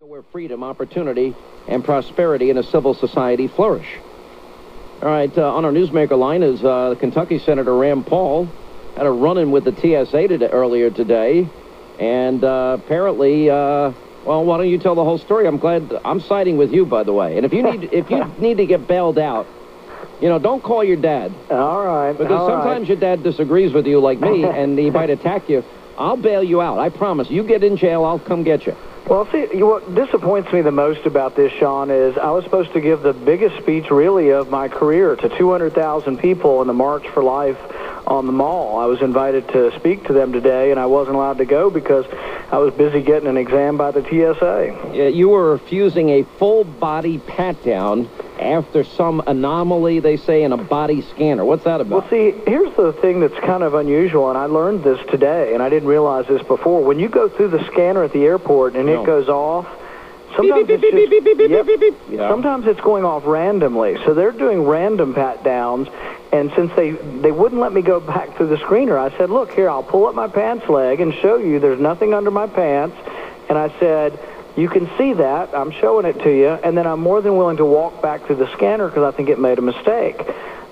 Where freedom, opportunity, and prosperity in a civil society flourish. All right, on our newsmaker line is Kentucky Senator Rand Paul. Had a run-in with the TSA earlier today, and apparently, well, why don't you tell the whole story? I'm glad I'm siding with you, by the way. And if you need to get bailed out, don't call your dad. All right. Because sometimes your dad disagrees with you like me, and he might attack you. I'll bail you out. I promise. You get in jail, I'll come get you. Well, see, what disappoints me the most about this, Sean, is I was supposed to give the biggest speech, really, of my career to 200,000 people in the March for Life on the Mall. I was invited to speak to them today, and I wasn't allowed to go because I was busy getting an exam by the TSA. Yeah, you were refusing a full-body pat-down after some anomaly, they say, in a body scanner. What's that about? Well, see, here's the thing that's kind of unusual, and I learned this today, and I didn't realize this before. When you go through the scanner at the airport and it goes off, sometimes sometimes it's going off randomly. So they're doing random pat-downs, and since they wouldn't let me go back through the screener, I said, look, here, I'll pull up my pants leg and show you there's nothing under my pants. And I said, you can see that. I'm showing it to you. And then I'm more than willing to walk back through the scanner because I think it made a mistake.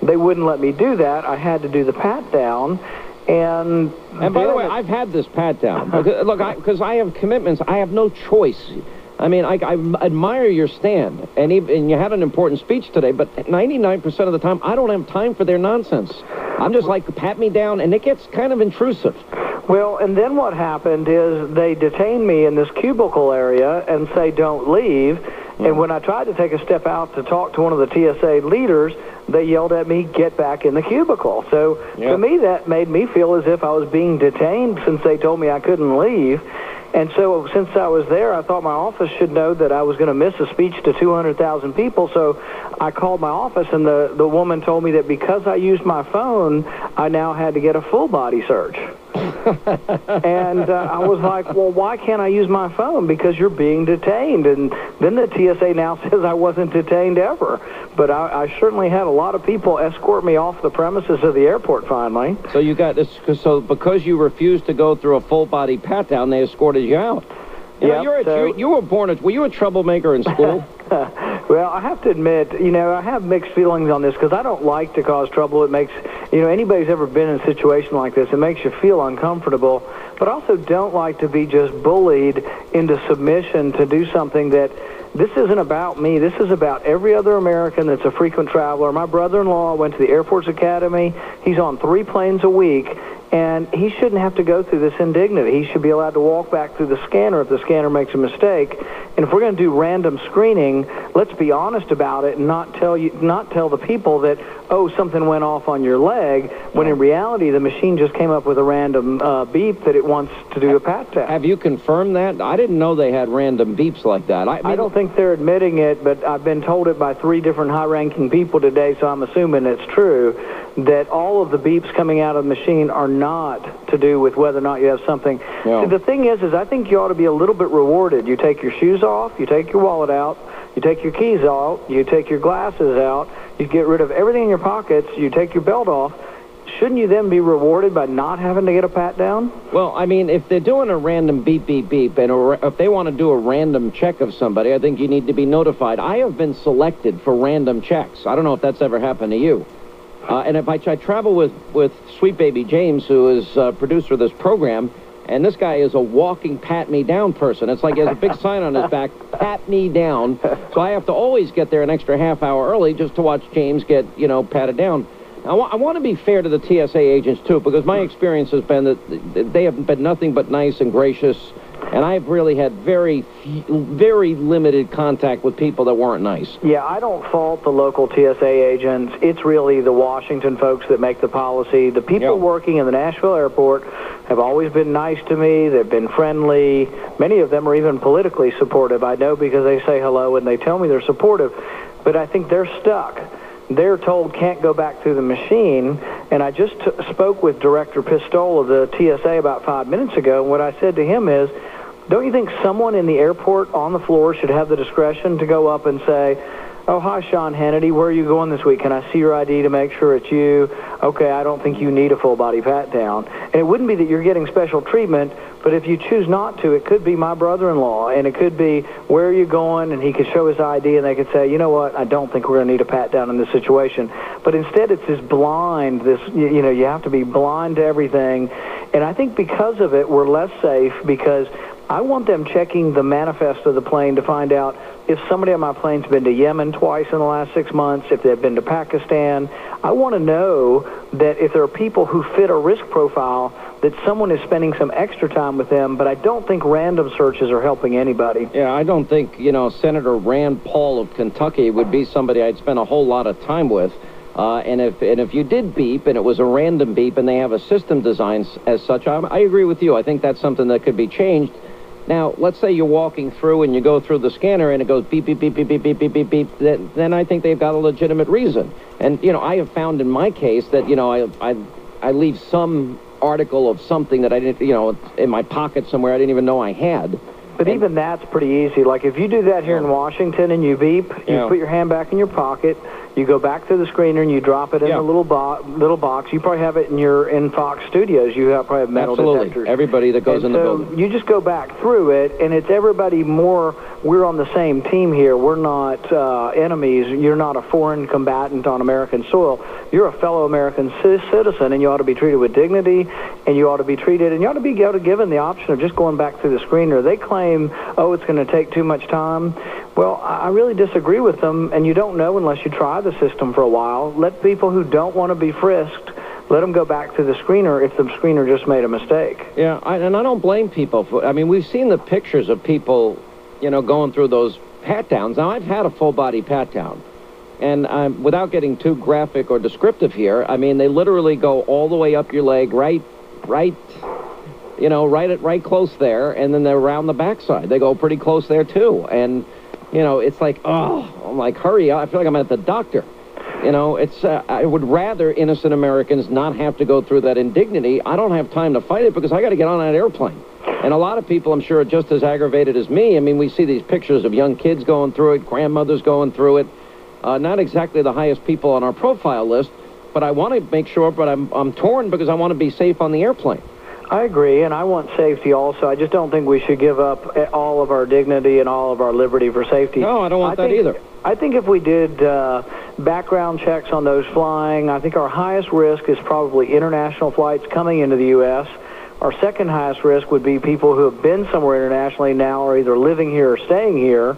They wouldn't let me do that. I had to do the pat-down. And by the way, I've had this pat-down. Look, because I have commitments. I have no choice. I mean, I admire your stand, and you had an important speech today, but 99% of the time, I don't have time for their nonsense. I'm just like, pat me down, and it gets kind of intrusive. Well, and then what happened is they detained me in this cubicle area and say, don't leave. And when I tried to take a step out to talk to one of the TSA leaders, they yelled at me, get back in the cubicle. So to me, that made me feel as if I was being detained since they told me I couldn't leave. And so since I was there, I thought my office should know that I was going to miss a speech to 200,000 people. So I called my office, and the woman told me that because I used my phone, I now had to get a full-body search. And I was like, well, why can't I use my phone? Because you're being detained. And then the TSA now says I wasn't detained ever. But I certainly had a lot of people escort me off the premises of the airport finally. So you got this, so because you refused to go through a full-body pat-down, they escorted you out. You were born were you a troublemaker in school? Well, I have to admit, I have mixed feelings on this because I don't like to cause trouble. It makes, anybody's ever been in a situation like this, it makes you feel uncomfortable. But I also don't like to be just bullied into submission to do something that this isn't about me. This is about every other American that's a frequent traveler. My brother-in-law went to the Air Force Academy. He's on 3 planes a week. And he shouldn't have to go through this indignity. He should be allowed to walk back through the scanner if the scanner makes a mistake. And if we're going to do random screening, let's be honest about it and not tell the people that, oh, something went off on your leg, when in reality the machine just came up with a random beep that it wants to do a pat test. Have you confirmed that? I didn't know they had random beeps like that. I don't think they're admitting it, but I've been told it by 3 different high-ranking people today, so I'm assuming it's true, that all of the beeps coming out of the machine are not to do with whether or not you have something. Yeah. See, the thing is I think you ought to be a little bit rewarded. You take your shoes off, you take your wallet out, you take your keys out, you take your glasses out, you get rid of everything in your pockets, you take your belt off. Shouldn't you then be rewarded by not having to get a pat down? Well, I mean, if they're doing a random beep, beep, beep, and if they want to do a random check of somebody, I think you need to be notified. I have been selected for random checks. I don't know if that's ever happened to you. And if I travel with Sweet Baby James, who is producer of this program, and this guy is a walking pat-me-down person. It's like he has a big sign on his back, pat me down. So I have to always get there an extra half hour early just to watch James get, patted down. I want to be fair to the TSA agents, too, because my experience has been that they have been nothing but nice and gracious, and I've really had very limited contact with people that weren't nice. Yeah, I don't fault the local TSA agents. It's really the Washington folks that make the policy. The people working in the Nashville airport have always been nice to me. They've been friendly. Many of them are even politically supportive. I know because they say hello and they tell me they're supportive, but I think they're stuck. They're told can't go back through the machine, and I just spoke with Director Pistole of the TSA about 5 minutes ago, and what I said to him is, don't you think someone in the airport on the floor should have the discretion to go up and say, Oh, hi, Sean Hannity. Where are you going this week? Can I see your ID to make sure it's you? Okay, I don't think you need a full-body pat-down. And it wouldn't be that you're getting special treatment, but if you choose not to, it could be my brother-in-law, and it could be, where are you going? And he could show his ID, and they could say, you know what, I don't think we're going to need a pat-down in this situation. But instead, it's this blind, you have to be blind to everything. And I think because of it, we're less safe because I want them checking the manifest of the plane to find out if somebody on my plane's been to Yemen twice in the last 6 months, if they've been to Pakistan. I want to know that if there are people who fit a risk profile, that someone is spending some extra time with them, but I don't think random searches are helping anybody. Yeah, I don't think, Senator Rand Paul of Kentucky would be somebody I'd spend a whole lot of time with. And if you did beep and it was a random beep and they have a system designed as such, I agree with you. I think that's something that could be changed. Now, let's say you're walking through and you go through the scanner and it goes beep, beep, beep, beep, beep, beep, beep, beep, beep. Then I think they've got a legitimate reason. And, I have found in my case that, I leave some article of something that I didn't, in my pocket somewhere I didn't even know I had. But even that's pretty easy. Like if you do that here in Washington and you beep, you put your hand back in your pocket, you go back to the screener and you drop it in a little box. You probably have it in Fox Studios. You probably have metal detectors. Everybody that goes in the building. You just go back through it, and it's everybody more. We're on the same team here. We're not enemies. You're not a foreign combatant on American soil. You're a fellow American citizen, and you ought to be treated with dignity, and you ought to be given the option of just going back through the screener. They claim, oh, it's going to take too much time. Well, I really disagree with them, and you don't know unless you try the system for a while. Let people who don't want to be frisked, let them go back to the screener if the screener just made a mistake. Yeah, and I don't blame people for. We've seen the pictures of people, going through those pat-downs. Now, I've had a full-body pat-down, and without getting too graphic or descriptive here, they literally go all the way up your leg, right close there, and then they're around the backside. They go pretty close there, too, and it's like, I'm like, hurry up. I feel like I'm at the doctor. I would rather innocent Americans not have to go through that indignity. I don't have time to fight it because I got to get on that airplane. And a lot of people, I'm sure, are just as aggravated as me. We see these pictures of young kids going through it, grandmothers going through it. Not exactly the highest people on our profile list, but I want to make sure, but I'm torn because I want to be safe on the airplane. I agree, and I want safety also. I just don't think we should give up all of our dignity and all of our liberty for safety. No, I don't want that either. I think if we did background checks on those flying, I think our highest risk is probably international flights coming into the U.S. Our second highest risk would be people who have been somewhere internationally now are either living here or staying here.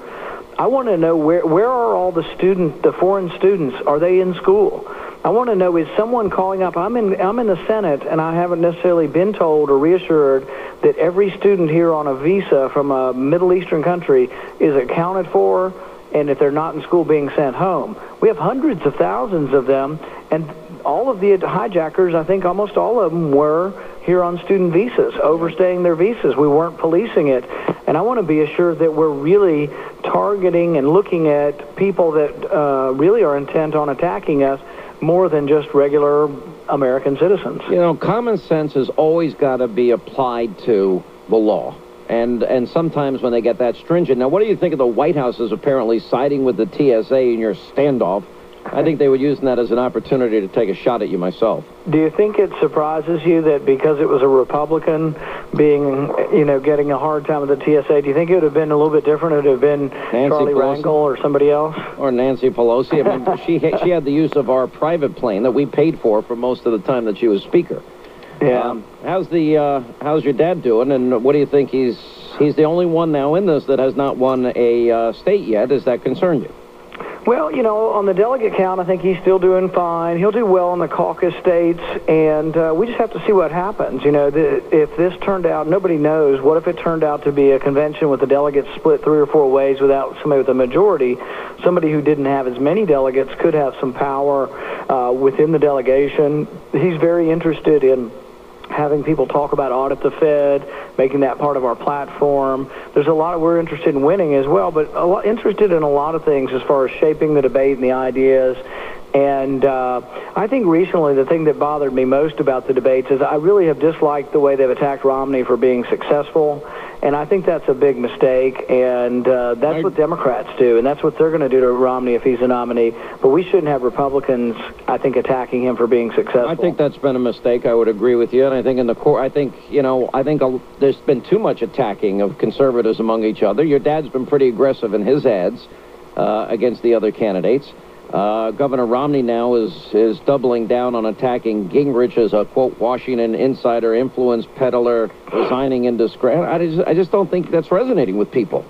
I want to know where are all the foreign students? Are they in school? I want to know, is someone calling up? I'm in the Senate, and I haven't necessarily been told or reassured that every student here on a visa from a Middle Eastern country is accounted for, and if they're not in school, being sent home. We have hundreds of thousands of them, and all of the hijackers, I think almost all of them were here on student visas, overstaying their visas. We weren't policing it. And I want to be assured that we're really targeting and looking at people that really are intent on attacking us more than just regular American citizens. Common sense has always got to be applied to the law. And sometimes when they get that stringent. Now, what do you think of the White House is apparently siding with the TSA in your standoff? I think they were using that as an opportunity to take a shot at you myself. Do you think it surprises you that because it was a Republican getting a hard time with the TSA, do you think it would have been a little bit different? It would have been Charlie Rangel or somebody else? Or Nancy Pelosi. She had the use of our private plane that we paid for most of the time that she was Speaker. Yeah. How's your dad doing? And what do you think? He's the only one now in this that has not won a state yet. Does that concern you? Well, on the delegate count, I think he's still doing fine. He'll do well in the caucus states, and we just have to see what happens. If this turned out, nobody knows. What if it turned out to be a convention with the delegates split 3 or 4 ways without somebody with a majority? Somebody who didn't have as many delegates could have some power within the delegation. He's very interested in having people talk about audit the Fed, making that part of our platform. There's we're interested in winning as well, but interested in a lot of things as far as shaping the debate and the ideas. And I think recently the thing that bothered me most about the debates is I really have disliked the way they've attacked Romney for being successful. And I think that's a big mistake, and that's what Democrats do, and that's what they're going to do to Romney if he's a nominee. But we shouldn't have Republicans, I think, attacking him for being successful. I think that's been a mistake. I would agree with you. And I think in the court, I think there's been too much attacking of conservatives among each other. Your dad's been pretty aggressive in his ads against the other candidates. Governor Romney now is doubling down on attacking Gingrich as a, quote, Washington insider, influence peddler, resigning in disgrace. I just don't think that's resonating with people.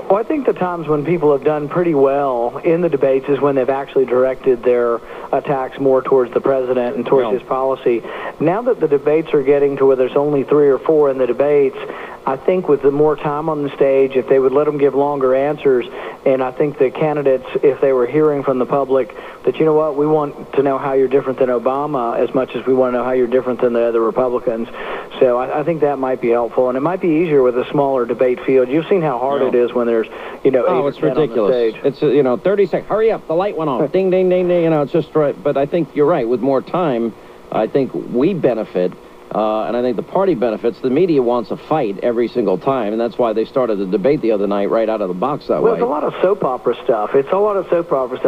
Well, I think the times when people have done pretty well in the debates is when they've actually directed their attacks more towards the president and towards his policy. Now that the debates are getting to where there's only 3 or 4 in the debates, I think with the more time on the stage, if they would let them give longer answers, and I think the candidates, if they were hearing from the public that, you know what, we want to know how you're different than Obama as much as we want to know how you're different than the other Republicans. So I think that might be helpful, and it might be easier with a smaller debate field. You've seen how hard it is when there's, 8 or 10 ridiculous. on the stage. It's 30 seconds. Hurry up, the light went off. Ding, ding, ding, ding. It's just right. But I think you're right. With more time, I think we benefit. And I think the party benefits. The media wants a fight every single time, and that's why they started the debate the other night right out of the box that way. Well, it's a lot of soap opera stuff.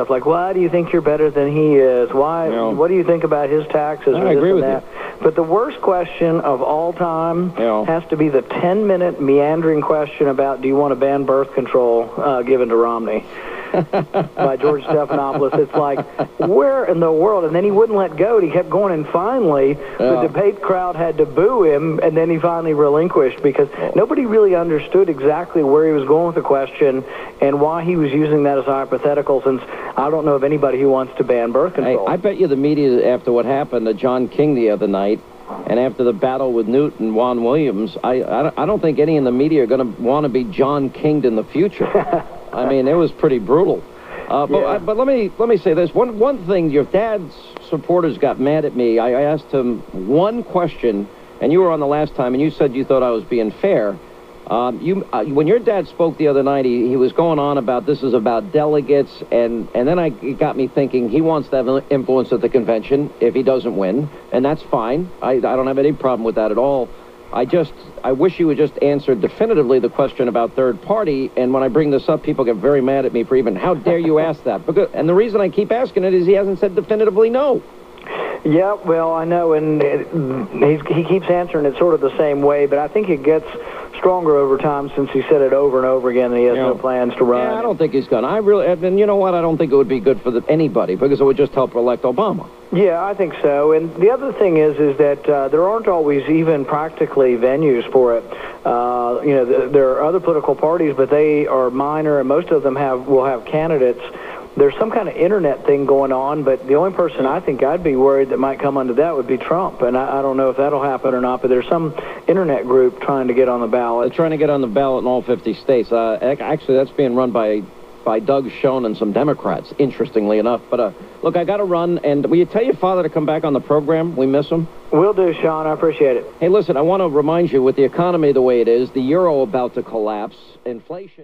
Like, why do you think you're better than he is? Why? What do you think about his taxes? I agree with you. But the worst question of all time has to be the 10-minute meandering question about, do you want to ban birth control given to Romney? By George Stephanopoulos. It's like, where in the world? And then he wouldn't let go. He kept going, and finally, the debate crowd had to boo him, and then he finally relinquished because nobody really understood exactly where he was going with the question and why he was using that as a hypothetical, since I don't know of anybody who wants to ban birth control. Hey, I bet you the media, after what happened to John King the other night, and after the battle with Newt and Juan Williams, I don't think any in the media are going to want to be John Kinged in the future. I mean, it was pretty brutal. But let me say this. One thing, your dad's supporters got mad at me. I asked him one question, and you were on the last time, and you said you thought I was being fair. When your dad spoke the other night, he was going on about this is about delegates, and then it got me thinking he wants to have influence at the convention if he doesn't win, and that's fine. I don't have any problem with that at all. I wish you would just answer definitively the question about third party, and when I bring this up, people get very mad at me for even, how dare you ask that? And the reason I keep asking it is he hasn't said definitively no. Yeah, well, I know, and he keeps answering it sort of the same way, but I think it gets stronger over time since he said it over and over again that he has no plans to run. Yeah, I don't think he's going to. And you know what? I don't think it would be good for anybody because it would just help elect Obama. Yeah, I think so. And the other thing is that there aren't always even practically venues for it. There are other political parties, but they are minor, and most of them will have candidates. There's some kind of internet thing going on, but the only person I think I'd be worried that might come under that would be Trump. And I don't know if that'll happen or not, but there's some internet group trying to get on the ballot. They're trying to get on the ballot in all 50 states. Actually, that's being run by Doug Schoen and some Democrats, interestingly enough. But look, I got to run, and will you tell your father to come back on the program? We miss him. Will do, Sean. I appreciate it. Hey, listen, I want to remind you, with the economy the way it is, the euro about to collapse, inflation...